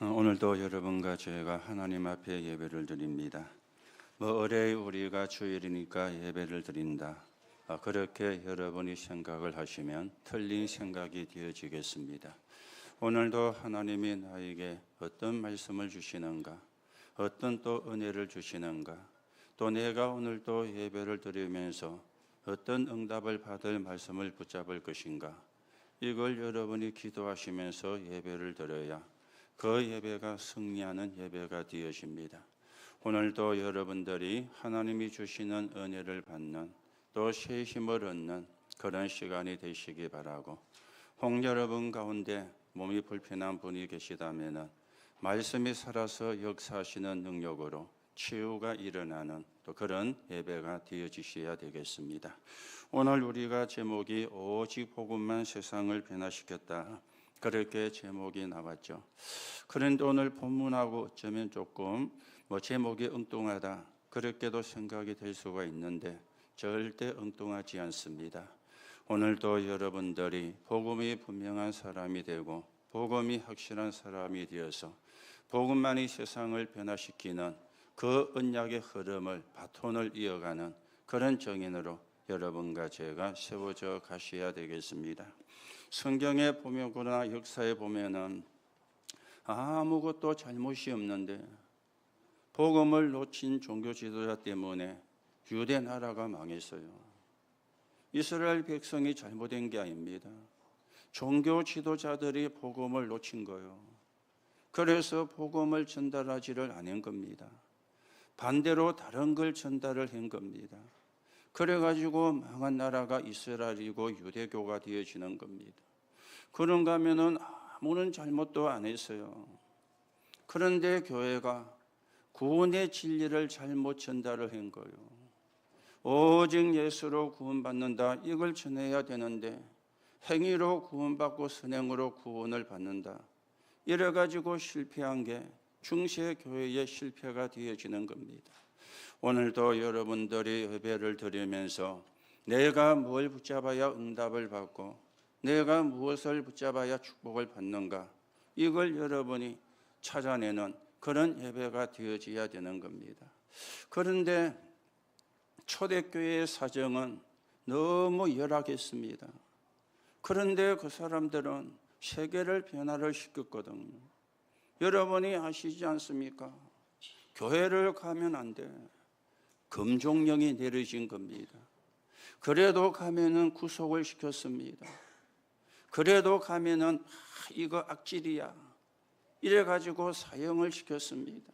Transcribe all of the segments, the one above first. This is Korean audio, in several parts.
오늘도 여러분과 저희가 하나님 앞에 예배를 드립니다. 올해 우리가 주일이니까 예배를 드린다. 그렇게 여러분이 생각을 하시면 틀린 생각이 되어지겠습니다. 오늘도 하나님이 나에게 어떤 말씀을 주시는가, 어떤 또 은혜를 주시는가, 또 내가 오늘 또 예배를 드리면서 어떤 응답을 받을 말씀을 붙잡을 것인가, 이걸 여러분이 기도하시면서 예배를 드려야 그 예배가 승리하는 예배가 되어집니다. 오늘도 여러분들이 하나님이 주시는 은혜를 받는 또 새 힘을 얻는 그런 시간이 되시기 바라고, 혹 여러분 가운데 몸이 불편한 분이 계시다면 말씀이 살아서 역사하시는 능력으로 치유가 일어나는 또 그런 예배가 되어지셔야 되겠습니다. 오늘 우리가 제목이 오직 복음만 세상을 변화시켰다, 그렇게 제목이 나왔죠. 그런데 오늘 본문하고 어쩌면 조금 제목이 엉뚱하다, 그렇게도 생각이 될 수가 있는데 절대 엉뚱하지 않습니다. 오늘도 여러분들이 복음이 분명한 사람이 되고 복음이 확실한 사람이 되어서 복음만이 세상을 변화시키는 그 언약의 흐름을, 바톤을 이어가는 그런 정인으로 여러분과 제가 세워져 가셔야 되겠습니다. 성경에 보면, 그러나 역사에 보면은 아무것도 잘못이 없는데 복음을 놓친 종교 지도자 때문에 유대 나라가 망했어요. 이스라엘 백성이 잘못된 게 아닙니다. 종교 지도자들이 복음을 놓친 거예요. 그래서 복음을 전달하지를 않은 겁니다. 반대로 다른 걸 전달을 한 겁니다. 그래가지고 망한 나라가 이스라엘이고 유대교가 되어지는 겁니다. 그런가 하면은 아무런 잘못도 안 했어요. 그런데 교회가 구원의 진리를 잘못 전달을 한 거예요. 오직 예수로 구원받는다, 이걸 전해야 되는데 행위로 구원받고 선행으로 구원을 받는다, 이래가지고 실패한 게 중세 교회의 실패가 되어지는 겁니다. 오늘도 여러분들이 예배를 드리면서 내가 뭘 붙잡아야 응답을 받고 내가 무엇을 붙잡아야 축복을 받는가, 이걸 여러분이 찾아내는 그런 예배가 되어져야 되는 겁니다. 그런데 초대교회의 사정은 너무 열악했습니다. 그런데 그 사람들은 세계를 변화를 시켰거든요. 여러분이 아시지 않습니까? 교회를 가면 안 돼. 금종령이 내려진 겁니다. 그래도 가면은 구속을 시켰습니다. 그래도 가면은 이거 악질이야, 이래가지고 사형을 시켰습니다.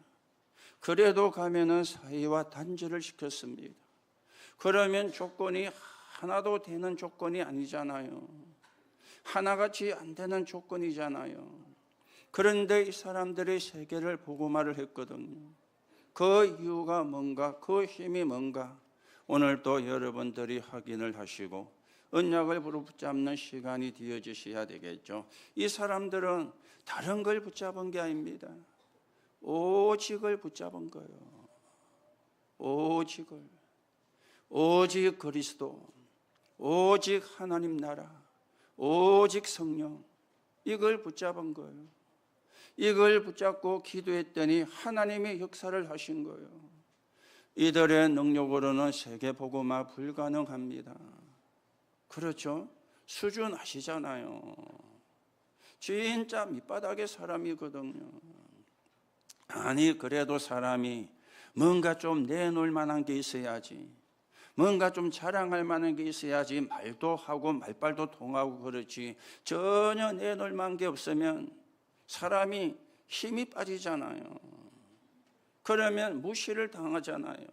그래도 가면은 사회와 단절을 시켰습니다. 그러면 조건이 하나도 되는 조건이 아니잖아요. 하나같이 안 되는 조건이잖아요. 그런데 이 사람들이 세계를 복음화를 했거든요. 그 이유가 뭔가, 그 힘이 뭔가, 오늘도 여러분들이 확인을 하시고 언약을 붙잡는 시간이 되어지셔야 되겠죠. 이 사람들은 다른 걸 붙잡은 게 아닙니다. 오직을 붙잡은 거예요. 오직을. 오직 그리스도, 오직 하나님 나라, 오직 성령, 이걸 붙잡은 거예요. 이걸 붙잡고 기도했더니 하나님이 역사를 하신 거예요. 이들의 능력으로는 세계 복음화 불가능합니다. 그렇죠? 수준 아시잖아요. 진짜 밑바닥의 사람이거든요. 아니, 그래도 사람이 뭔가 좀 내놓을 만한 게 있어야지, 뭔가 좀 자랑할 만한 게 있어야지 말도 하고 말빨도 통하고 그렇지, 전혀 내놓을 만한 게 없으면 사람이 힘이 빠지잖아요. 그러면 무시를 당하잖아요.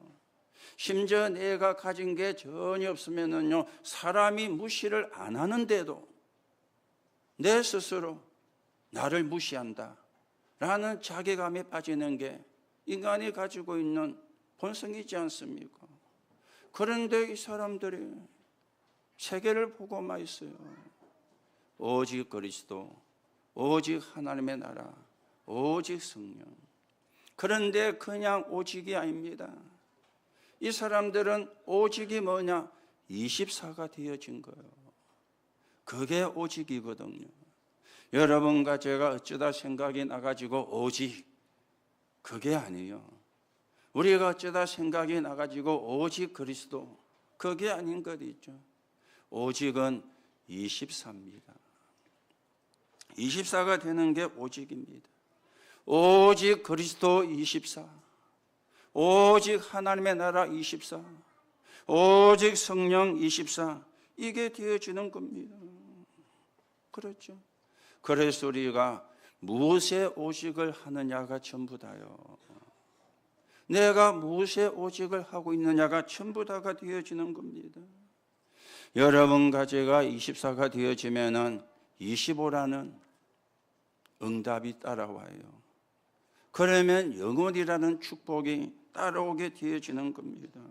심지어 내가 가진 게 전혀 없으면은요, 사람이 무시를 안 하는데도 내 스스로 나를 무시한다 라는 자괴감에 빠지는 게 인간이 가지고 있는 본성이지 않습니까? 그런데 이 사람들이 세계를 보고만 있어요. 오직 그리스도, 오직 하나님의 나라, 오직 성령. 그런데 그냥 오직이 아닙니다. 이 사람들은 오직이 뭐냐? 24가 되어진 거예요. 그게 오직이거든요. 여러분과 제가 어쩌다 생각이 나가지고 오직 그게 아니에요. 우리가 어쩌다 생각이 나가지고 오직 그리스도 그게 아닌 것 있죠. 오직은 24입니다. 24가 되는 게 오직입니다. 오직 그리스도 24, 오직 하나님의 나라 24, 오직 성령 24, 이게 되어지는 겁니다. 그렇죠. 그래서 우리가 무엇에 오직을 하느냐가 전부 다요. 내가 무엇에 오직을 하고 있느냐가 전부 다가 되어지는 겁니다. 여러분과 제가 24가 되어지면은 25라는 응답이 따라와요. 그러면 영원이라는 축복이 따라오게 되어지는 겁니다.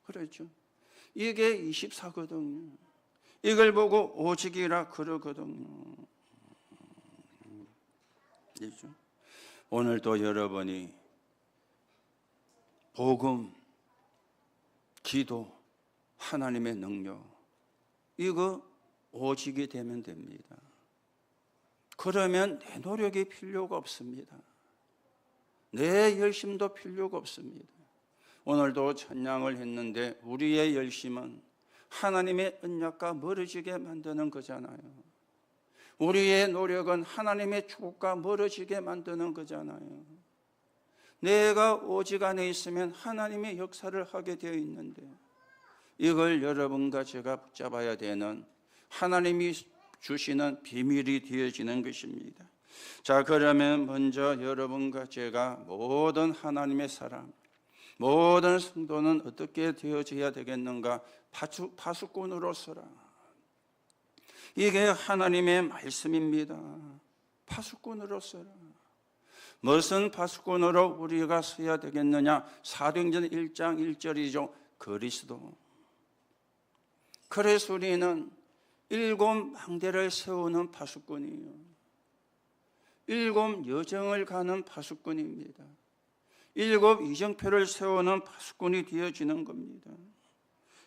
그렇죠. 이게 24거든요. 이걸 보고 오직이라 그러거든요. 그렇죠? 오늘도 여러분이 복음, 기도, 하나님의 능력, 이거 오직이 되면 됩니다. 그러면 내 노력이 필요가 없습니다. 내 열심도 필요가 없습니다. 오늘도 찬양을 했는데 우리의 열심은 하나님의 언약과 멀어지게 만드는 거잖아요. 우리의 노력은 하나님의 축복과 멀어지게 만드는 거잖아요. 내가 오직 안에 있으면 하나님의 역사를 하게 되어 있는데 이걸 여러분과 제가 붙잡아야 되는 하나님이 주시는 비밀이 되어지는 것입니다. 자, 그러면 먼저 여러분과 제가 모든 하나님의 사람, 모든 성도는 어떻게 되어져야 되겠는가? 파수꾼으로 서라. 이게 하나님의 말씀입니다. 파수꾼으로 서라. 무슨 파수꾼으로 우리가 서야 되겠느냐? 사도행전 1장 1절이죠. 그리스도. 그래서 우리는 7 망대를 세우는 파수꾼이에요. 7 여정을 가는 파수꾼입니다. 7 이정표를 세우는 파수꾼이 되어지는 겁니다.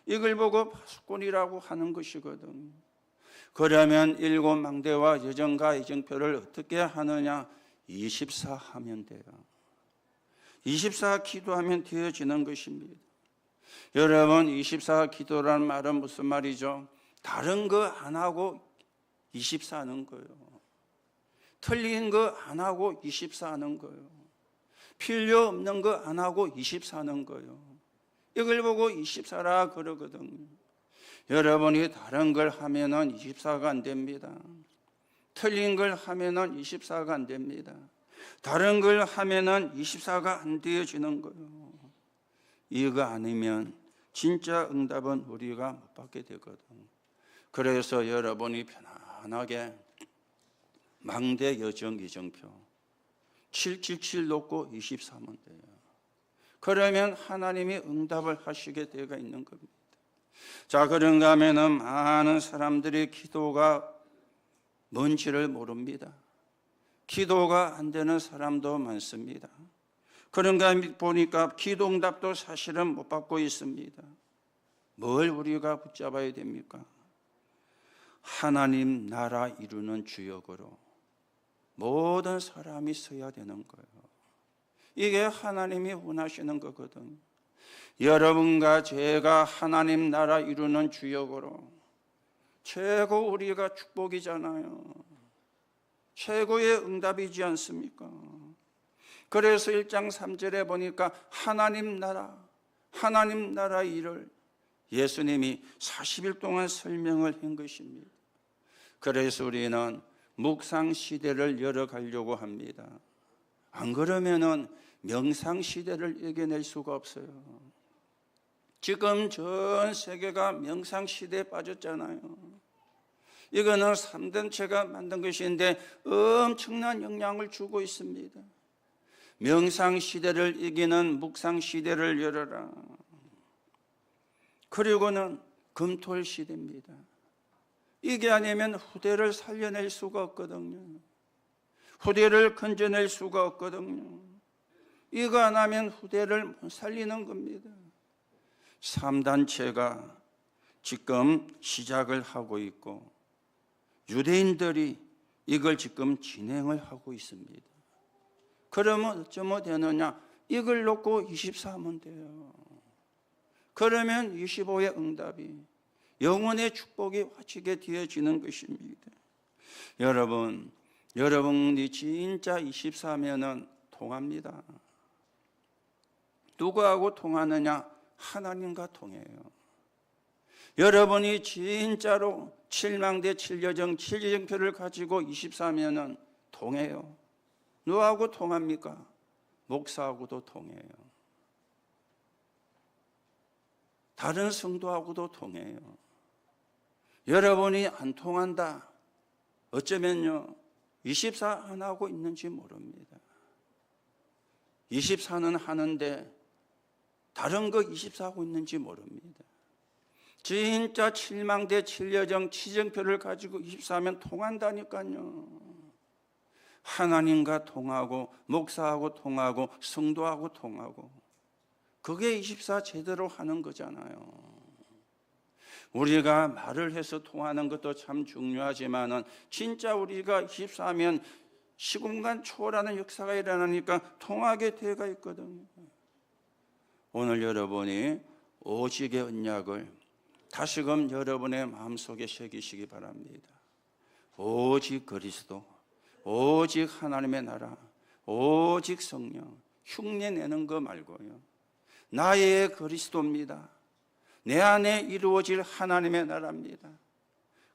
이걸 보고 파수꾼이라고 하는 것이거든. 그러면 7 망대와 여정과 이정표를 어떻게 하느냐? 24 하면 돼요. 24 기도하면 되어지는 것입니다. 여러분, 24 기도라는 말은 무슨 말이죠? 다른 거 안 하고 24 하는 거예요. 틀린 거 안 하고 24 하는 거예요. 필요 없는 거 안 하고 24 하는 거예요. 이걸 보고 24라 그러거든요. 여러분이 다른 걸 하면은 24가 안 됩니다. 틀린 걸 하면은 24가 안 됩니다. 다른 걸 하면은 24가 안 되어지는 거예요. 이거 아니면 진짜 응답은 우리가 못 받게 되거든. 그래서 여러분이 편안하게 망대 여정 이정표 777 놓고 24면 돼요. 그러면 하나님이 응답을 하시게 되어 있는 겁니다. 자, 그런가 하면은 많은 사람들이 기도가 뭔지를 모릅니다. 기도가 안 되는 사람도 많습니다. 그런가 보니까 기도 응답도 사실은 못 받고 있습니다. 뭘 우리가 붙잡아야 됩니까? 하나님 나라 이루는 주역으로 모든 사람이 서야 되는 거예요. 이게 하나님이 원하시는 거거든. 여러분과 제가 하나님 나라 이루는 주역으로 최고 우리가 축복이잖아요. 최고의 응답이지 않습니까? 그래서 1장 3절에 보니까 하나님 나라 일을 예수님이 40일 동안 설명을 한 것입니다. 그래서 우리는 묵상 시대를 열어가려고 합니다. 안 그러면은 명상 시대를 이겨낼 수가 없어요. 지금 전 세계가 명상 시대에 빠졌잖아요. 이거는 3단체가 만든 것인데 엄청난 영향을 주고 있습니다. 명상 시대를 이기는 묵상 시대를 열어라. 그리고는 금토일 시대입니다. 이게 아니면 후대를 살려낼 수가 없거든요. 후대를 건져낼 수가 없거든요. 이거 안 하면 후대를 못 살리는 겁니다. 3단체가 지금 시작을 하고 있고 유대인들이 이걸 지금 진행을 하고 있습니다. 그러면 어쩌면 되느냐? 이걸 놓고 24 하면 돼요. 그러면 25의 응답이 영원의 축복이 화치게 되어지는 것입니다. 여러분이 진짜 24면은 통합니다. 누구하고 통하느냐? 하나님과 통해요. 여러분이 진짜로 7망대 7여정 7여정표를 가지고 24면은 통해요. 누구하고 통합니까? 목사하고도 통해요. 다른 성도하고도 통해요. 여러분이 안 통한다. 어쩌면요 24 안 하고 있는지 모릅니다. 24는 하는데 다른 거 24 하고 있는지 모릅니다. 진짜 7망대 7여정 7정표를 가지고 24면 통한다니까요. 하나님과 통하고 목사하고 통하고 성도하고 통하고 그게 24 제대로 하는 거잖아요. 우리가 말을 해서 통하는 것도 참 중요하지만은 진짜 우리가 24면 시공간 초월하는 역사가 일어나니까 통하게 되어가 있거든요. 오늘 여러분이 오직의 언약을 다시금 여러분의 마음속에 새기시기 바랍니다. 오직 그리스도, 오직 하나님의 나라, 오직 성령, 흉내내는 거 말고요. 나의 그리스도입니다. 내 안에 이루어질 하나님의 나라입니다.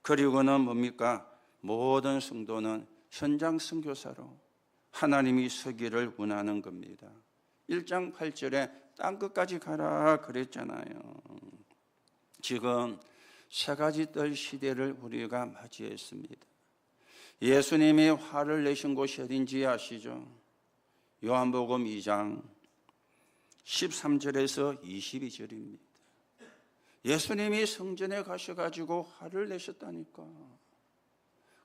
그리고는 뭡니까? 모든 성도는 현장 선교사로 하나님이 서기를 원하는 겁니다. 1장 8절에 땅 끝까지 가라 그랬잖아요. 지금 세 가지 뜰 시대를 우리가 맞이했습니다. 예수님이 화를 내신 곳이 어딘지 아시죠? 요한복음 2장 13절에서 22절입니다. 예수님이 성전에 가셔가지고 화를 내셨다니까.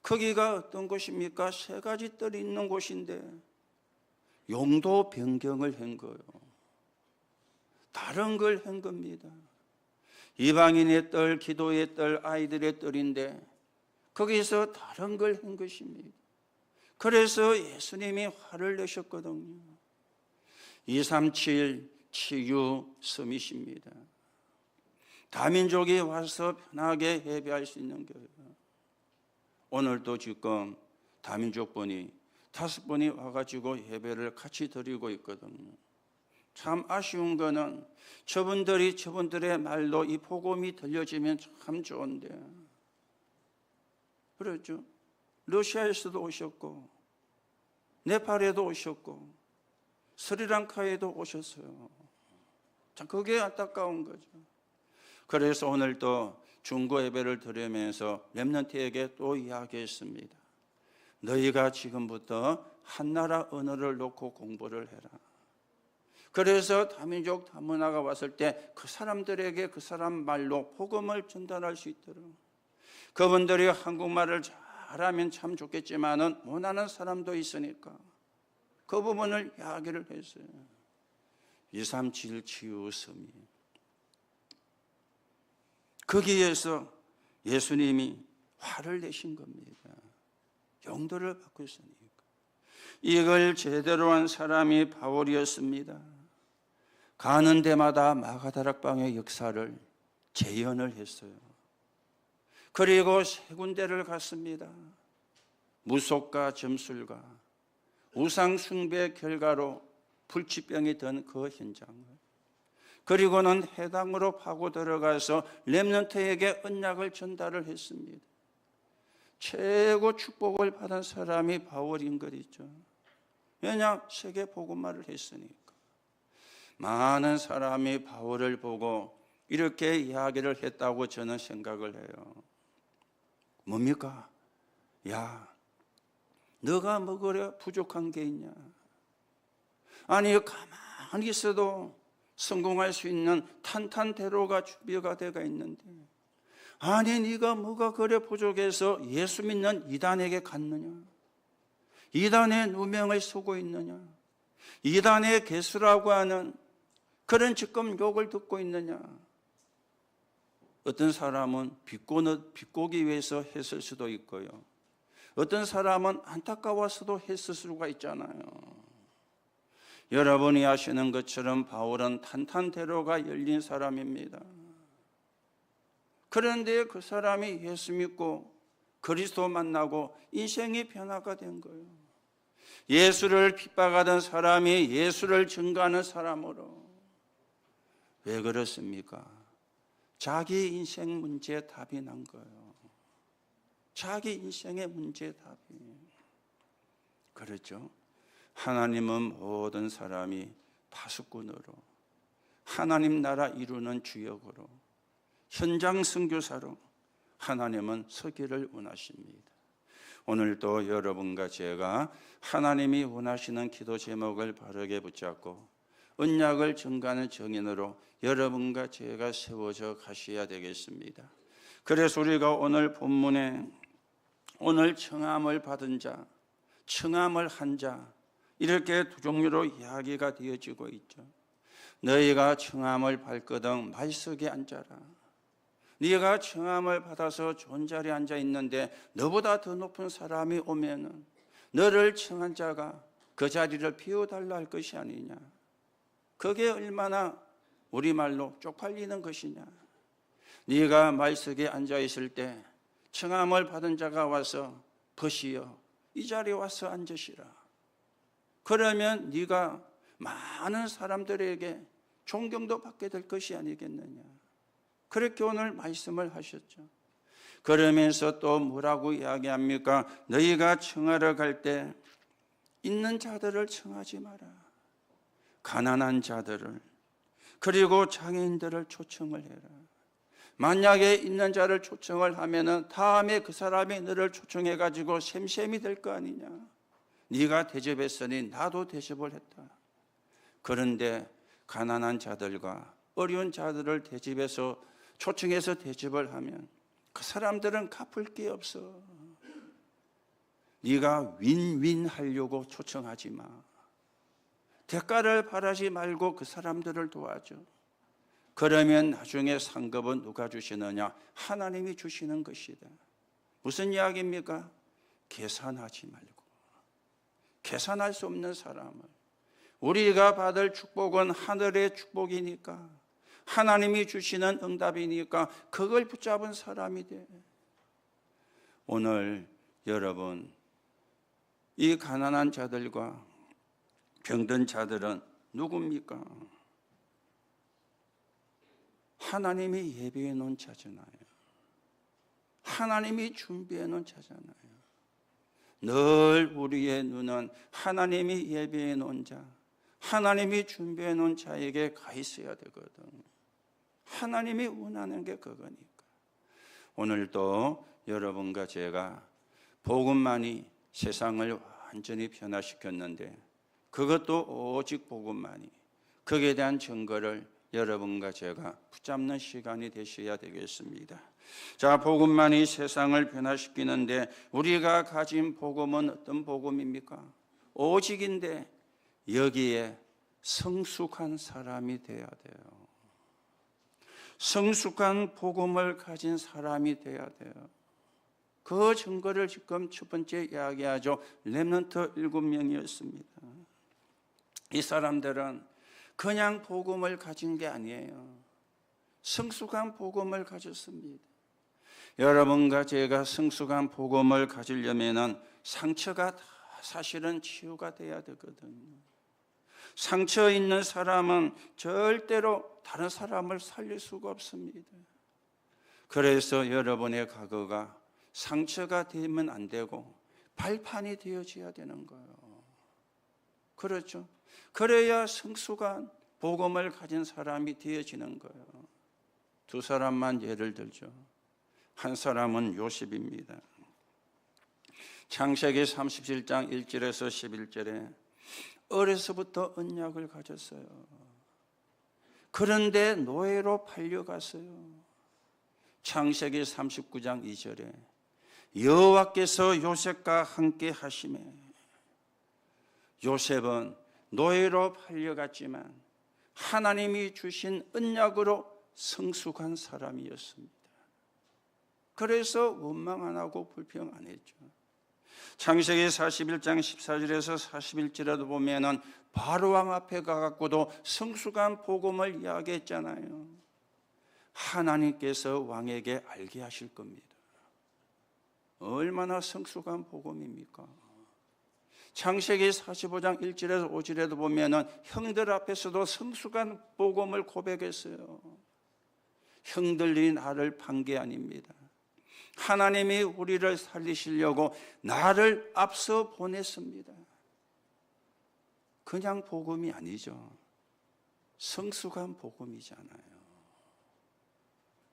거기가 어떤 곳입니까? 세 가지 뜰이 있는 곳인데 용도 변경을 한 거예요. 다른 걸 한 겁니다. 이방인의 뜰, 기도의 뜰, 아이들의 뜰인데 거기서 다른 걸 한 것입니다. 그래서 예수님이 화를 내셨거든요. 237 치유 섬이십니다. 다민족이 와서 편하게 예배할 수 있는 거예요. 오늘도 지금 다민족분이 5분이 와가지고 예배를 같이 드리고 있거든요. 참 아쉬운 거는 저분들의 말로 이 복음이 들려지면 참 좋은데 그렇죠? 러시아에서도 오셨고 네팔에도 오셨고 스리랑카에도 오셨어요. 참 그게 안타까운 거죠. 그래서 오늘 또 중고 예배를 드리면서 렘넌트에게 또 이야기했습니다. 너희가 지금부터 한나라 언어를 놓고 공부를 해라. 그래서 다민족 다문화가 왔을 때 그 사람들에게 그 사람 말로 복음을 전달할 수 있도록 그분들이 한국말을 잘하면 참 좋겠지만은 못하는 사람도 있으니까 그 부분을 이야기를 했어요. 237 치유섬이 거기에서 예수님이 화를 내신 겁니다. 용도를 바꾸셨으니까. 이걸 제대로 한 사람이 바울이었습니다. 가는 데마다 마가다락방의 역사를 재현을 했어요. 그리고 세 군데를 갔습니다. 무속과 점술과 우상 숭배 결과로 불치병이 든 그 현장을, 그리고는 해당으로 파고 들어가서 렘넌트에게 언약을 전달을 했습니다. 최고 축복을 받은 사람이 바울인 거죠. 왜냐? 세계 복음화를 했으니까. 많은 사람이 바울을 보고 이렇게 이야기를 했다고 저는 생각을 해요. 뭡니까? 야, 너가 뭐 그래 부족한 게 있냐? 아니 가만히 있어도 성공할 수 있는 탄탄대로가 준비가 되어 있는데, 아니 네가 뭐가 그래 부족해서 예수 믿는 이단에게 갔느냐? 이단의 누명을 쓰고 있느냐? 이단의 개수라고 하는 그런 지금 욕을 듣고 있느냐? 어떤 사람은 비꼬기 위해서 했을 수도 있고요. 어떤 사람은 안타까워서도 했을 수가 있잖아요. 여러분이 아시는 것처럼 바울은 탄탄대로가 열린 사람입니다. 그런데 그 사람이 예수 믿고 그리스도 만나고 인생이 변화가 된 거예요. 예수를 핍박하던 사람이 예수를 증거하는 사람으로. 왜 그렇습니까? 자기 인생 문제에 답이 난 거예요. 자기 인생의 문제의 답이. 그렇죠? 하나님은 모든 사람이 파수꾼으로, 하나님 나라 이루는 주역으로, 현장 선교사로 하나님은 서기를 원하십니다. 오늘도 여러분과 제가 하나님이 원하시는 기도 제목을 바르게 붙잡고 언약을 증거하는 증인으로 여러분과 제가 세워져 가셔야 되겠습니다. 그래서 우리가 오늘 본문에 오늘 청함을 받은 자, 청함을 한 자, 이렇게 두 종류로 이야기가 되어지고 있죠. 너희가 청함을 받거든 말석에 앉아라. 네가 청함을 받아서 좋은 자리에 앉아 있는데 너보다 더 높은 사람이 오면은 너를 청한 자가 그 자리를 비워달라 할 것이 아니냐. 그게 얼마나 우리말로 쪽팔리는 것이냐. 네가 말석에 앉아 있을 때 청함을 받은 자가 와서 벗이여 이 자리에 와서 앉으시라. 그러면 네가 많은 사람들에게 존경도 받게 될 것이 아니겠느냐. 그렇게 오늘 말씀을 하셨죠. 그러면서 또 뭐라고 이야기합니까? 너희가 청하러 갈 때 있는 자들을 청하지 마라. 가난한 자들을, 그리고 장애인들을 초청을 해라. 만약에 있는 자를 초청을 하면은 다음에 그 사람이 너를 초청해 가지고 셈셈이 될 거 아니냐. 네가 대접했으니 나도 대접을 했다. 그런데 가난한 자들과 어려운 자들을 대접해서 초청해서 대접을 하면 그 사람들은 갚을 게 없어. 네가 윈윈 하려고 초청하지 마. 대가를 바라지 말고 그 사람들을 도와줘. 그러면 나중에 상급은 누가 주시느냐? 하나님이 주시는 것이다. 무슨 이야기입니까? 계산하지 말고. 계산할 수 없는 사람을, 우리가 받을 축복은 하늘의 축복이니까, 하나님이 주시는 응답이니까 그걸 붙잡은 사람이 돼. 오늘 여러분, 이 가난한 자들과 병든 자들은 누굽니까? 하나님이 예비해 놓은 자잖아요. 하나님이 준비해 놓은 자잖아요. 늘 우리의 눈은 하나님이 예비해 놓은 자, 하나님이 준비해 놓은 자에게 가 있어야 되거든. 하나님이 원하는 게 그거니까. 오늘도 여러분과 제가 복음만이 세상을 완전히 변화시켰는데, 그것도 오직 복음만이, 거기에 대한 증거를 여러분과 제가 붙잡는 시간이 되셔야 되겠습니다. 자, 복음만이 세상을 변화시키는데 우리가 가진 복음은 어떤 복음입니까? 오직인데 여기에 성숙한 사람이 되어야 돼요. 성숙한 복음을 가진 사람이 되어야 돼요. 그 증거를 지금 첫 번째 이야기하죠. 렘넌트 7명이었습니다. 이 사람들은 그냥 복음을 가진 게 아니에요. 성숙한 복음을 가졌습니다. 여러분과 제가 성숙한 복음을 가지려면 상처가 다 사실은 치유가 돼야 되거든요. 상처 있는 사람은 절대로 다른 사람을 살릴 수가 없습니다. 그래서 여러분의 과거가 상처가 되면 안 되고 발판이 되어져야 되는 거예요. 그렇죠? 그래야 성숙한 복음을 가진 사람이 되어지는 거예요. 두 사람만 예를 들죠. 한 사람은 요셉입니다. 창세기 37장 1절에서 11절에 어려서부터 언약을 가졌어요. 그런데 노예로 팔려갔어요. 창세기 39장 2절에 여호와께서 요셉과 함께 하시매, 요셉은 노예로 팔려갔지만 하나님이 주신 언약으로 성숙한 사람이었습니다. 그래서 원망 안 하고 불평 안 했죠. 창세기 41장 14절에서 41절에도 보면은 바로왕 앞에 가갖고도 성숙한 복음을 이야기했잖아요. 하나님께서 왕에게 알게 하실 겁니다. 얼마나 성숙한 복음입니까? 창세기 45장 1절에서 5절에도 보면은 형들 앞에서도 성숙한 복음을 고백했어요. 형들이 나를 판 게 아닙니다. 하나님이 우리를 살리시려고 나를 앞서 보냈습니다. 그냥 복음이 아니죠. 성숙한 복음이잖아요.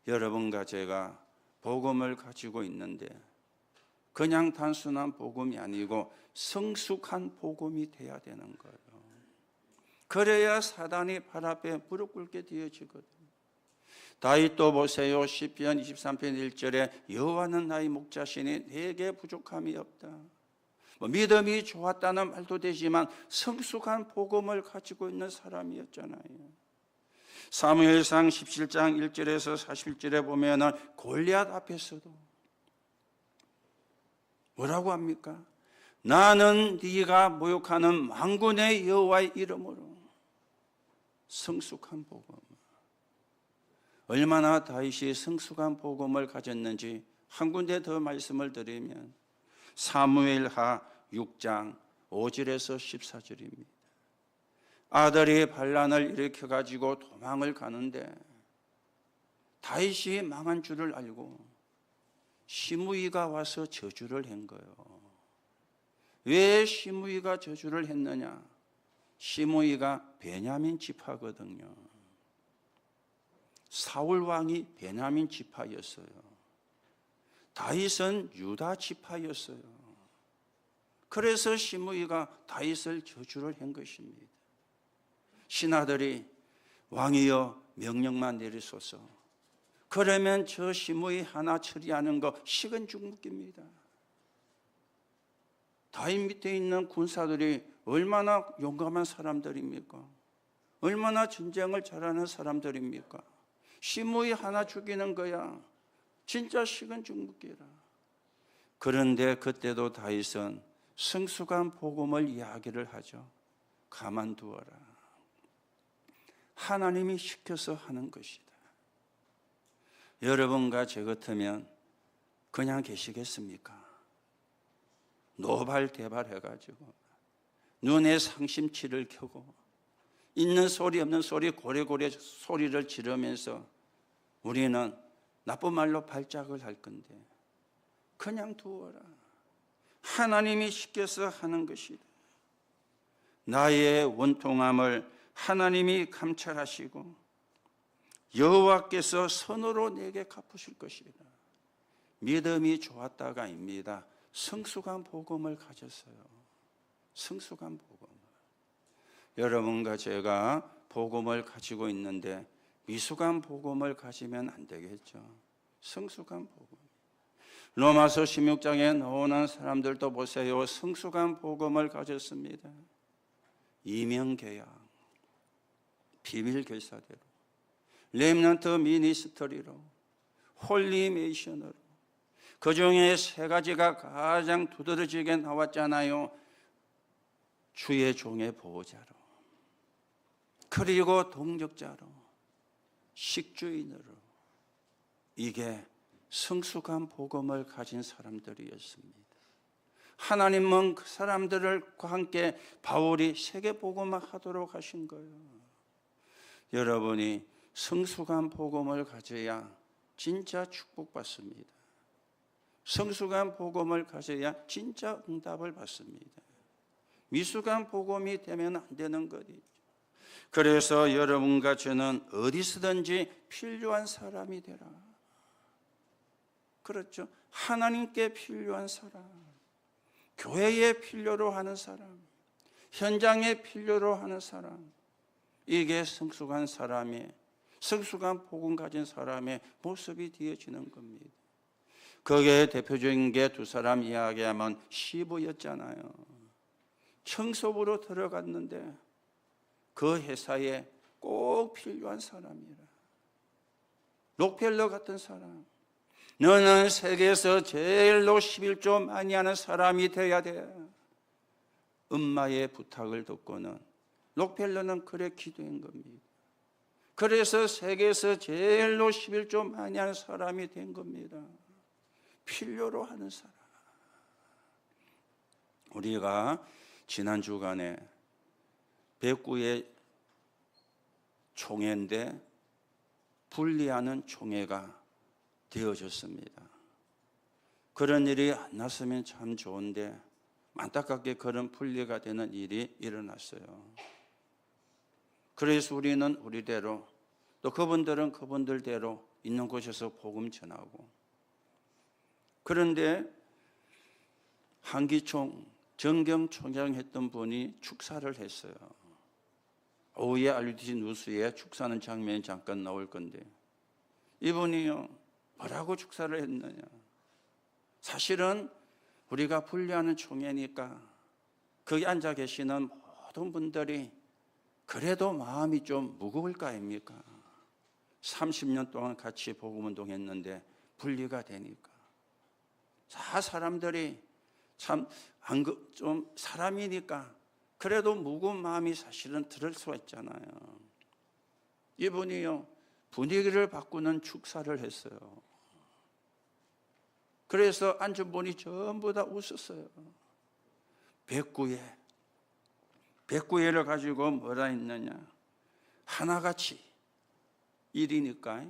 여러분과 제가 복음을 가지고 있는데 그냥 단순한 복음이 아니고 성숙한 복음이 돼야 되는 거예요. 그래야 사단이 발 앞에 무릎 꿇게 되어지거든요. 다윗도 보세요. 시편 23편 1절에 여호와는 나의 목자시니 내게 부족함이 없다. 믿음이 좋았다는 말도 되지만 성숙한 복음을 가지고 있는 사람이었잖아요. 사무엘상 17장 1절에서 41절에 보면은 골리앗 앞에서도 뭐라고 합니까? 나는 네가 모욕하는 만군의 여호와의 이름으로. 성숙한 복음. 얼마나 다윗이 성숙한 복음을 가졌는지 한 군데 더 말씀을 드리면 사무엘하 6장 5절에서 14절입니다. 아들이 반란을 일으켜가지고 도망을 가는데 다윗이 망한 줄을 알고 시므이가 와서 저주를 한 거예요. 왜 시므이가 저주를 했느냐? 시므이가 베냐민 지파거든요. 사울 왕이 베냐민 지파였어요. 다윗은 유다 지파였어요. 그래서 시므이가 다윗을 저주를 한 것입니다. 신하들이 왕이여 명령만 내리소서. 그러면 저 시므이 하나 처리하는 거 식은 죽 먹깁니다. 다윗 밑에 있는 군사들이 얼마나 용감한 사람들입니까? 얼마나 전쟁을 잘하는 사람들입니까? 시므이 하나 죽이는 거야. 진짜 식은 죽 먹기라. 그런데 그때도 다윗은 성숙한 복음을 이야기를 하죠. 가만두어라. 하나님이 시켜서 하는 것이다. 여러분과 저 같으면 그냥 계시겠습니까? 노발대발 해가지고 눈에 상심치를 켜고 있는 소리 없는 소리 고래고래 소리를 지르면서 우리는 나쁜 말로 발작을 할 건데 그냥 두어라. 하나님이 시켜서 하는 것이다. 나의 원통함을 하나님이 감찰하시고 여호와께서 선으로 내게 갚으실 것이다. 믿음이 좋았다가 아닙니다. 성숙한 복음을 가졌어요. 성숙한 복음을. 여러분과 제가 복음을 가지고 있는데 미숙한 복음을 가지면 안 되겠죠. 성숙한 복음. 로마서 16장에 나오는 사람들도 보세요. 성숙한 복음을 가졌습니다. 이명계약, 비밀결사대로, 렘넌트 미니스터리로, 홀리메이션으로, 그 중에 세 가지가 가장 두드러지게 나왔잖아요. 주의 종의 보호자로, 그리고 동력자로, 식주인으로. 이게 성숙한 복음을 가진 사람들이었습니다. 하나님은 그 사람들과 함께 바울이 세계복음을 하도록 하신 거예요. 여러분이 성숙한 복음을 가져야 진짜 축복받습니다. 성숙한 복음을 가져야 진짜 응답을 받습니다. 미숙한 복음이 되면 안 되는 것이죠. 그래서 여러분과 저는 어디서든지 필요한 사람이 되라. 그렇죠. 하나님께 필요한 사람, 교회에 필요로 하는 사람, 현장에 필요로 하는 사람. 이게 성숙한 사람의, 성숙한 복음 가진 사람의 모습이 되어지는 겁니다. 거기에 대표적인 게 두 사람 이야기하면 시부였잖아요. 청소부로 들어갔는데 그 회사에 꼭 필요한 사람이라. 록펠러 같은 사람, 너는 세계에서 제일로 11조 많이 하는 사람이 되어야 돼. 엄마의 부탁을 듣고는 록펠러는 그래 기도한 겁니다. 그래서 세계에서 제일로 11조 많이 하는 사람이 된 겁니다. 필요로 하는 사람. 우리가 지난 주간에 백구의 총회인데 분리하는 총회가 되어졌습니다. 그런 일이 안 났으면 참 좋은데 안타깝게 그런 분리가 되는 일이 일어났어요. 그래서 우리는 우리대로 또 그분들은 그분들대로 있는 곳에서 복음 전하고, 그런데 한기총 정경총장 했던 분이 축사를 했어요. 오후에 RUTC 뉴스에 축사하는 장면이 잠깐 나올 건데, 이분이요 뭐라고 축사를 했느냐. 사실은 우리가 분리하는 총회니까 거기 앉아 계시는 모든 분들이 그래도 마음이 좀 무거울 거 아닙니까? 30년 동안 같이 복음운동했는데 분리가 되니까 사람들이 참 좀 사람이니까 그래도 무거운 마음이 사실은 들을 수가 있잖아요. 이분이요 분위기를 바꾸는 축사를 했어요. 그래서 앉은 분이 전부 다 웃었어요. 백구회를 가지고 뭐라 했느냐. 하나같이 일이니까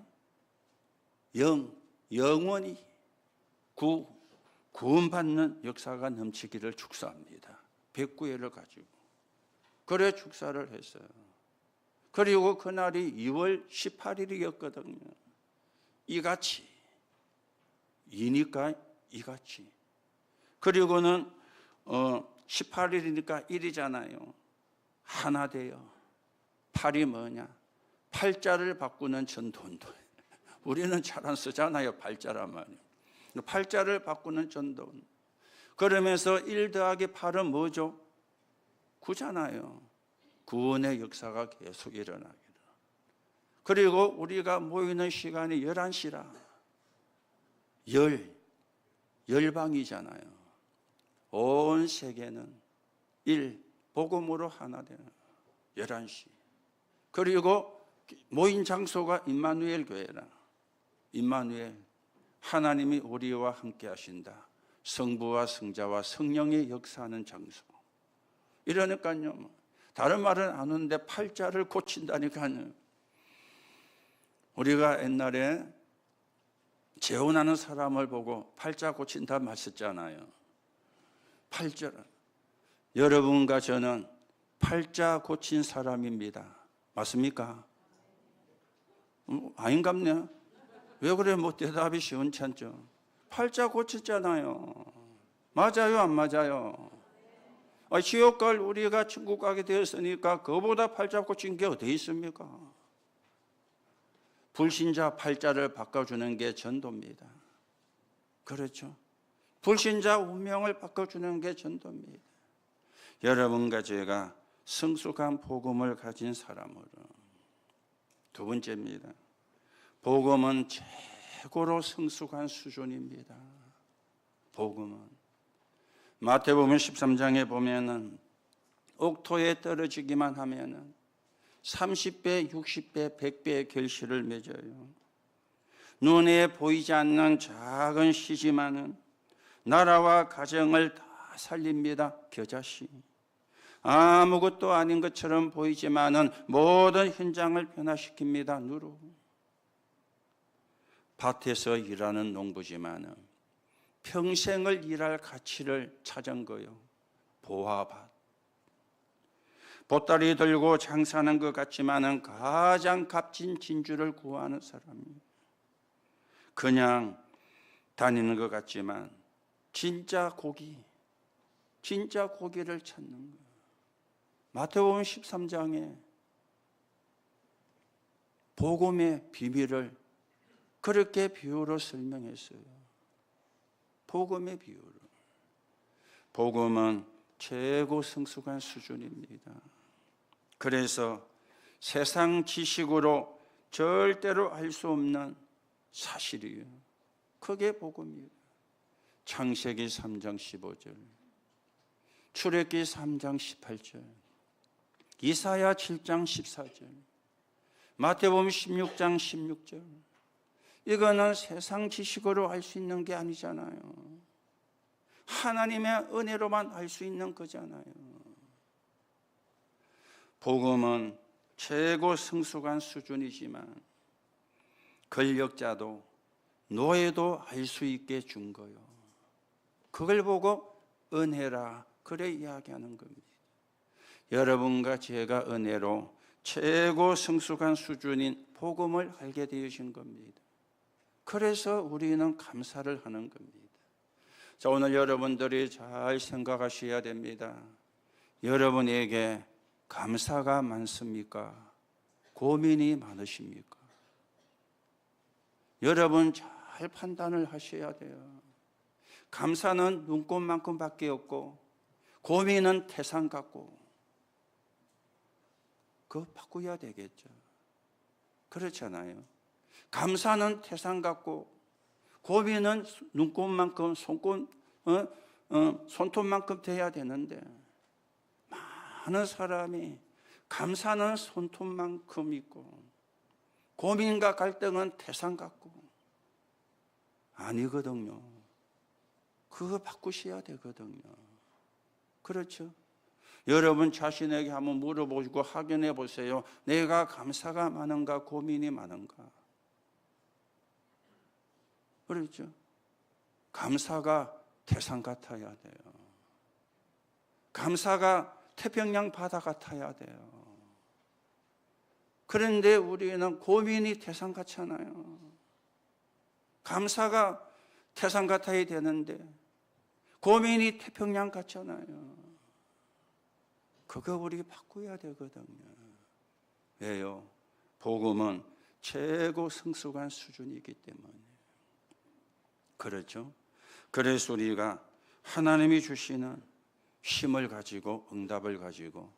영원히 구원받는 역사가 넘치기를 축사합니다. 백구회를 가지고 그래 축사를 했어요. 그리고 그날이 2월 18일이었거든요. 이같이 이니까 이같이. 그리고는 18일이니까 1이잖아요. 하나 돼요. 8이 뭐냐? 팔자를 바꾸는 전도운동. 우리는 잘 안 쓰잖아요. 팔자란 말이에요. 팔자를 바꾸는 전도운동. 그러면서 1 더하기 8은 뭐죠? 9잖아요. 구원의 역사가 계속 일어나기를. 그리고 우리가 모이는 시간이 11시라. 열방이잖아요. 온 세계는 복음으로 하나 되는 11시. 그리고 모인 장소가 임마누엘 교회라. 임마누엘, 하나님이 우리와 함께 하신다. 성부와 성자와 성령의 역사하는 장소. 이러니까요, 다른 말은 안 하는데 팔자를 고친다니까요. 우리가 옛날에 재혼하는 사람을 보고 팔자 고친다 말했잖아요. 팔자. 여러분과 저는 팔자 고친 사람입니다. 맞습니까? 아닌갑네. 왜 그래? 뭐 대답이 시원찮죠. 팔자 고쳤잖아요. 맞아요, 안 맞아요? 지옥 갈 우리가 천국 가게 되었으니까 그보다 팔자 고친 게 어디 있습니까? 불신자 팔자를 바꿔주는 게 전도입니다. 그렇죠? 불신자 운명을 바꿔주는 게 전도입니다. 여러분과 제가 성숙한 복음을 가진 사람으로. 두 번째입니다. 복음은 최고로 성숙한 수준입니다. 복음은 마태복음 13장에 보면은 옥토에 떨어지기만 하면은 30배, 60배, 100배의 결실을 맺어요. 눈에 보이지 않는 작은 시지만은 나라와 가정을 다 살립니다. 겨자씨. 아무것도 아닌 것처럼 보이지만은 모든 현장을 변화시킵니다. 누루. 밭에서 일하는 농부지만은 평생을 일할 가치를 찾은 거요. 보화밭. 보따리 들고 장사하는 것 같지만은 가장 값진 진주를 구하는 사람이에요. 그냥 다니는 것 같지만 진짜 고기를 찾는 거예요. 마태복음 13장에 복음의 비밀을 그렇게 비유로 설명했어요. 복음의 비유로. 복음은 최고 성숙한 수준입니다. 그래서 세상 지식으로 절대로 알 수 없는 사실이에요. 그게 복음이에요. 창세기 3장 15절, 출애굽기 3장 18절, 이사야 7장 14절, 마태복음 16장 16절. 이거는 세상 지식으로 알 수 있는 게 아니잖아요. 하나님의 은혜로만 알 수 있는 거잖아요. 복음은 최고 성숙한 수준이지만 권력자도 노예도 알 수 있게 준 거요. 그걸 보고 은혜라 그래 이야기하는 겁니다. 여러분과 제가 은혜로 최고 성숙한 수준인 복음을 알게 되신 겁니다. 그래서 우리는 감사를 하는 겁니다. 자, 오늘 여러분들이 잘 생각하셔야 됩니다. 여러분에게 감사가 많습니까? 고민이 많으십니까? 여러분 잘 판단을 하셔야 돼요. 감사는 눈꽃만큼밖에 없고 고민은 태산 같고, 그거 바꾸어야 되겠죠. 그렇잖아요. 감사는 태산 같고 고민은 눈꽃만큼 손톱만큼 돼야 되는데, 많은 사람이 감사는 손톱만큼 있고 고민과 갈등은 태산 같고, 아니거든요. 그거 바꾸셔야 되거든요. 그렇죠? 여러분 자신에게 한번 물어보시고 확인해 보세요. 내가 감사가 많은가 고민이 많은가? 그렇죠? 감사가 태산 같아야 돼요. 감사가 태평양 바다 같아야 돼요. 그런데 우리는 고민이 태산 같잖아요. 감사가 태산 같아야 되는데 고민이 태평양 같잖아요. 그거 우리 바꿔야 되거든요. 왜요? 복음은 최고 성숙한 수준이기 때문에. 그렇죠? 그래서 우리가 하나님이 주시는 힘을 가지고, 응답을 가지고,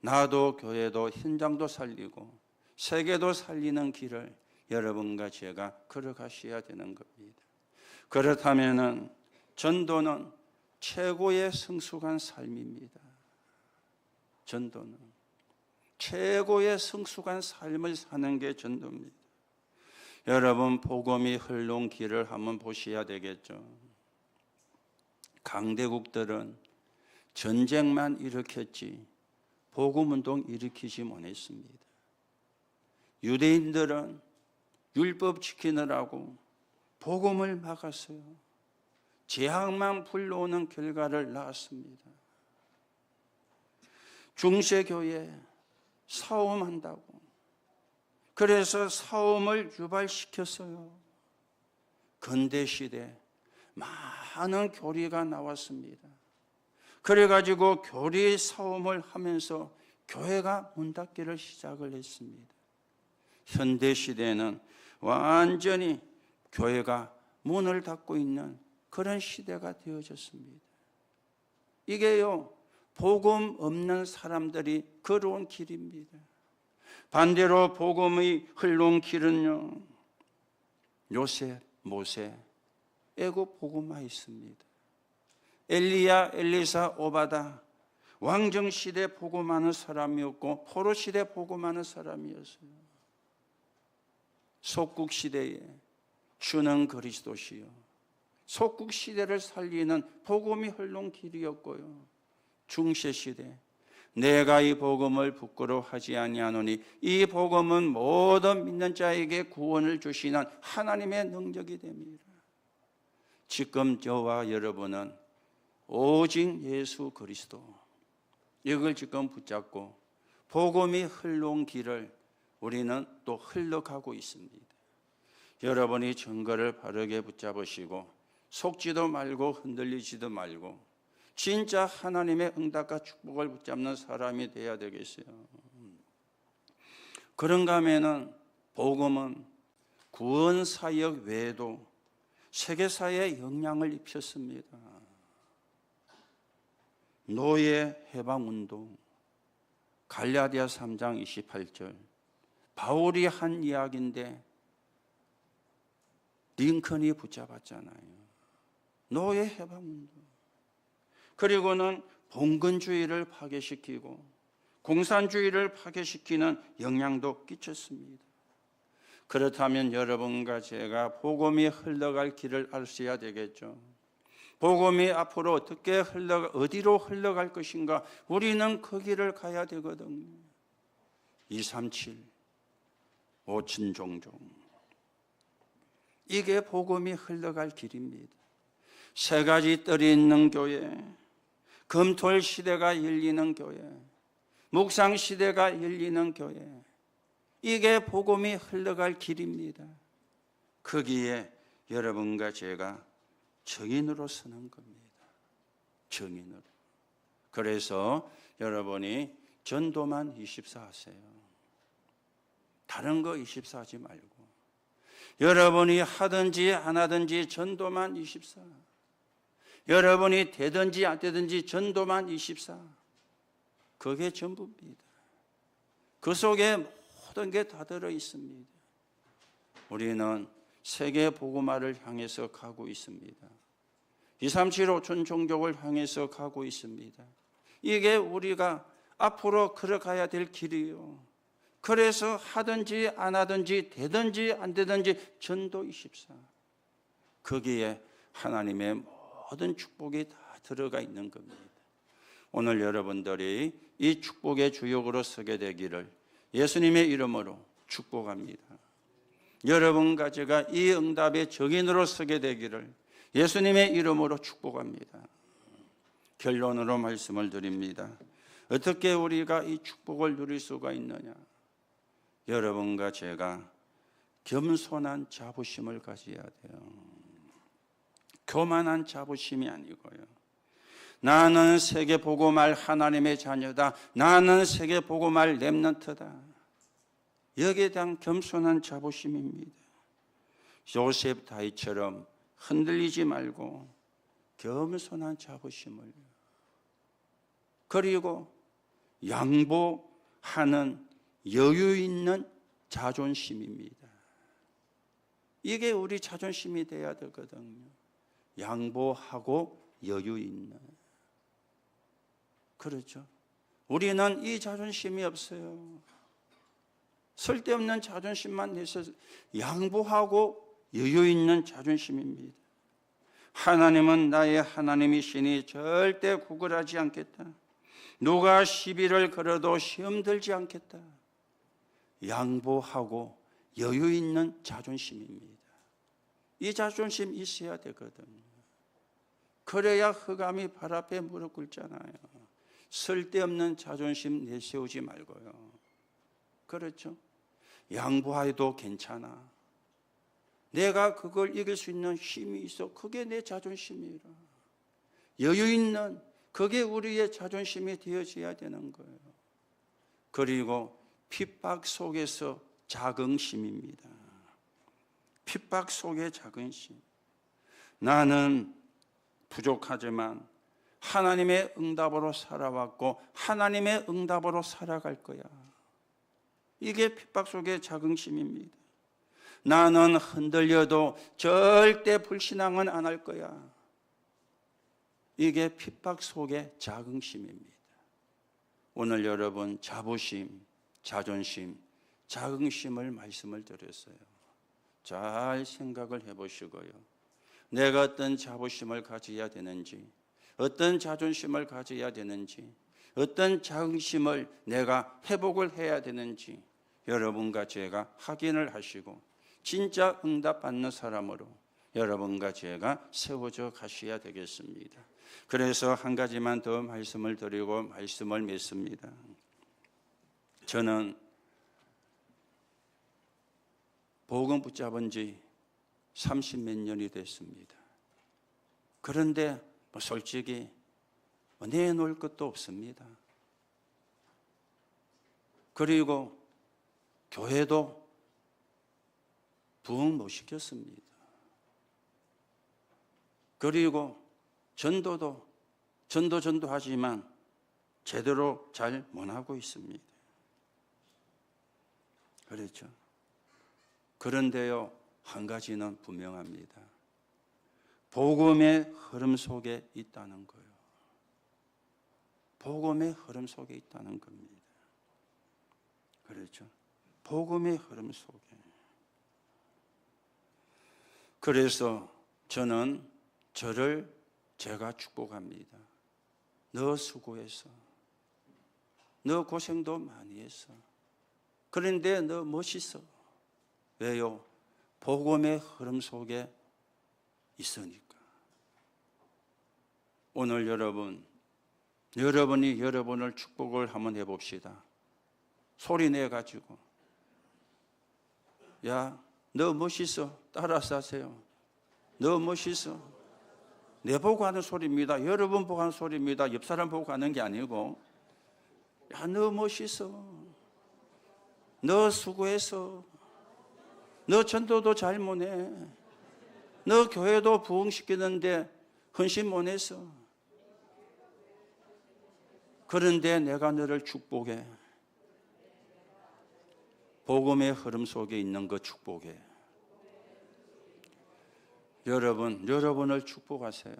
나도 교회도 현장도 살리고 세계도 살리는 길을 여러분과 제가 걸어가셔야 되는 겁니다. 그렇다면 전도는 최고의 성숙한 삶입니다. 전도는 최고의 성숙한 삶을 사는 게 전도입니다. 여러분 복음이 흘러온 길을 한번 보셔야 되겠죠. 강대국들은 전쟁만 일으켰지 복음운동 일으키지 못했습니다. 유대인들은 율법 지키느라고 복음을 막았어요. 재앙만 불러오는 결과를 낳았습니다. 중세교회 사움한다고, 그래서 사움을 유발시켰어요. 근대시대 많은 교리가 나왔습니다. 그래가지고 교리 사움을 하면서 교회가 문 닫기를 시작을 했습니다. 현대시대는 완전히 교회가 문을 닫고 있는 그런 시대가 되어졌습니다. 이게요, 복음 없는 사람들이 걸어온 길입니다. 반대로 복음의 흘러온 길은요, 요셉, 모세, 애굽 복음화 있습니다. 엘리야, 엘리사, 오바다, 왕정시대 복음하는 사람이었고 포로시대 복음하는 사람이었어요. 속국시대에 주는 그리스도시요, 속국시대를 살리는 복음이 흘러온 길이었고요, 중세시대 내가 이 복음을 부끄러워하지 아니하노니 이 복음은 모든 믿는 자에게 구원을 주시는 하나님의 능력이 됩니다. 지금 저와 여러분은 오직 예수 그리스도, 이걸 지금 붙잡고 복음이 흘러온 길을 우리는 또 흘러가고 있습니다. 여러분이 증거를 바르게 붙잡으시고 속지도 말고 흔들리지도 말고 진짜 하나님의 응답과 축복을 붙잡는 사람이 되어야 되겠어요. 그런가 하면은 복음은 구원사역 외에도 세계사에 영향을 입혔습니다. 노예 해방운동, 갈라디아 3장 28절, 바울이 한 이야기인데 링컨이 붙잡았잖아요. 노예 해방운동. 그리고는 봉건주의를 파괴시키고 공산주의를 파괴시키는 영향도 끼쳤습니다. 그렇다면 여러분과 제가 복음이 흘러갈 길을 아셔야 되겠죠. 복음이 앞으로 어디로 흘러갈 것인가? 우리는 그 길을 가야 되거든요. 237 오친종종, 이게 복음이 흘러갈 길입니다. 세 가지 뜰이 있는 교회, 금토일 시대가 열리는 교회, 묵상 시대가 열리는 교회, 이게 복음이 흘러갈 길입니다. 거기에 여러분과 제가 증인으로 서는 겁니다. 증인으로. 그래서 여러분이 전도만 24 하세요. 다른 거 24 하지 말고, 여러분이 하든지 안 하든지 전도만 24. 여러분이 되든지 안 되든지 전도만 24. 그게 전부입니다. 그 속에 모든 게 다 들어 있습니다. 우리는 세계 복음화를 향해서 가고 있습니다. 237호촌 종족을 향해서 가고 있습니다. 이게 우리가 앞으로 걸어가야 될 길이에요. 그래서 하든지 안 하든지 되든지 안 되든지 전도 24. 거기에 하나님의 모든 축복이 다 들어가 있는 겁니다. 오늘 여러분들이 이 축복의 주역으로 서게 되기를 예수님의 이름으로 축복합니다. 여러분과 제가 이 응답의 증인으로 서게 되기를 예수님의 이름으로 축복합니다. 결론으로 말씀을 드립니다. 어떻게 우리가 이 축복을 누릴 수가 있느냐? 여러분과 제가 겸손한 자부심을 가져야 돼요. 교만한 자부심이 아니고요. 나는 세계 복음할 하나님의 자녀다. 나는 세계 복음할 렘넌트다. 여기에 대한 겸손한 자부심입니다. 요셉 다윗처럼 흔들리지 말고 겸손한 자부심을, 그리고 양보하는 여유 있는 자존심입니다. 이게 우리 자존심이 돼야 되거든요. 양보하고 여유 있는. 그렇죠. 우리는 이 자존심이 없어요. 쓸데없는 자존심만 내서 양보하고 여유 있는 자존심입니다. 하나님은 나의 하나님이시니 절대 구걸하지 않겠다. 누가 시비를 걸어도 시험 들지 않겠다. 양보하고 여유 있는 자존심입니다. 이 자존심 있어야 되거든요. 그래야 흑암이 발 앞에 무릎 꿇잖아요. 쓸데없는 자존심 내세우지 말고요. 그렇죠? 양보해도 괜찮아. 내가 그걸 이길 수 있는 힘이 있어. 그게 내 자존심이라. 여유 있는, 그게 우리의 자존심이 되어져야 되는 거예요. 그리고 핍박 속에서 자긍심입니다. 핍박 속의 자긍심. 나는 부족하지만 하나님의 응답으로 살아왔고 하나님의 응답으로 살아갈 거야. 이게 핍박 속의 자긍심입니다. 나는 흔들려도 절대 불신앙은 안 할 거야. 이게 핍박 속의 자긍심입니다. 오늘 여러분 자부심, 자존심, 자긍심을 말씀을 드렸어요. 잘 생각을 해보시고요. 내가 어떤 자부심을 가져야 되는지, 어떤 자존심을 가져야 되는지, 어떤 자긍심을 내가 회복을 해야 되는지 여러분과 제가 확인을 하시고 진짜 응답받는 사람으로 여러분과 제가 세워져 가셔야 되겠습니다. 그래서 한 가지만 더 말씀을 드리고 말씀을 맺습니다. 저는 복음 붙잡은 지 30몇 년이 됐습니다. 그런데 솔직히 내놓을 것도 없습니다. 그리고 교회도 부흥 못 시켰습니다. 그리고 전도하지만 제대로 잘 못하고 있습니다. 그렇죠. 그런데요, 한 가지는 분명합니다. 복음의 흐름 속에 있다는 거예요. 복음의 흐름 속에 있다는 겁니다. 그렇죠? 복음의 흐름 속에. 그래서 저는 저를 제가 축복합니다. 너 수고했어. 너 고생도 많이 했어. 그런데 너 멋있어. 왜요? 복음의 흐름 속에 있으니까. 오늘 여러분이 여러분을 축복을 한번 해봅시다. 소리 내가지고, 야, 너 멋있어. 따라서 하세요. 너 멋있어. 내 보고 하는 소리입니다. 여러분 보고 하는 소리입니다. 옆 사람 보고 하는 게 아니고, 야, 너 멋있어. 너 수고했어. 너 전도도 잘 못해. 너 교회도 부흥시키는데 헌신 못했어. 그런데 내가 너를 축복해. 복음의 흐름 속에 있는 거 축복해. 여러분을 축복하세요.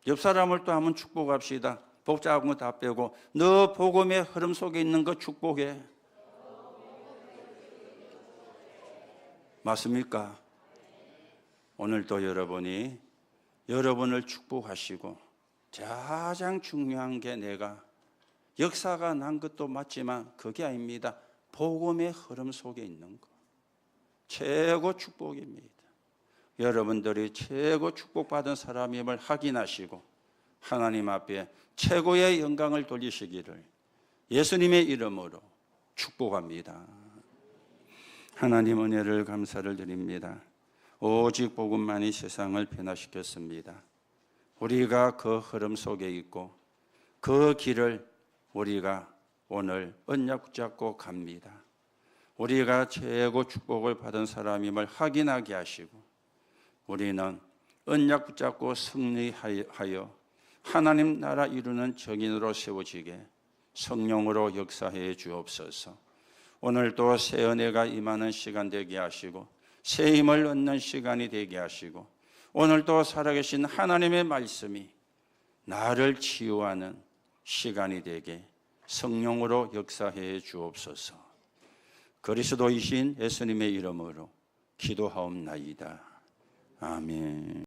옆 사람을 또 한번 축복합시다. 복잡한 거 다 빼고 너 복음의 흐름 속에 있는 거 축복해. 맞습니까? 오늘도 여러분이 여러분을 축복하시고 가장 중요한 게 내가 역사가 난 것도 맞지만 그게 아닙니다. 복음의 흐름 속에 있는 거. 최고 축복입니다. 여러분들이 최고 축복받은 사람임을 확인하시고 하나님 앞에 최고의 영광을 돌리시기를 예수님의 이름으로 축복합니다. 하나님 은혜를 감사를 드립니다. 오직 복음만이 세상을 변화시켰습니다. 우리가 그 흐름 속에 있고 그 길을 우리가 오늘 언약 붙잡고 갑니다. 우리가 최고 축복을 받은 사람임을 확인하게 하시고 우리는 언약 붙잡고 승리하여 하나님 나라 이루는 정인으로 세워지게 성령으로 역사해 주옵소서. 오늘도 새 은혜가 임하는 시간 되게 하시고 새 힘을 얻는 시간이 되게 하시고 오늘도 살아계신 하나님의 말씀이 나를 치유하는 시간이 되게 성령으로 역사해 주옵소서. 그리스도이신 예수님의 이름으로 기도하옵나이다. 아멘.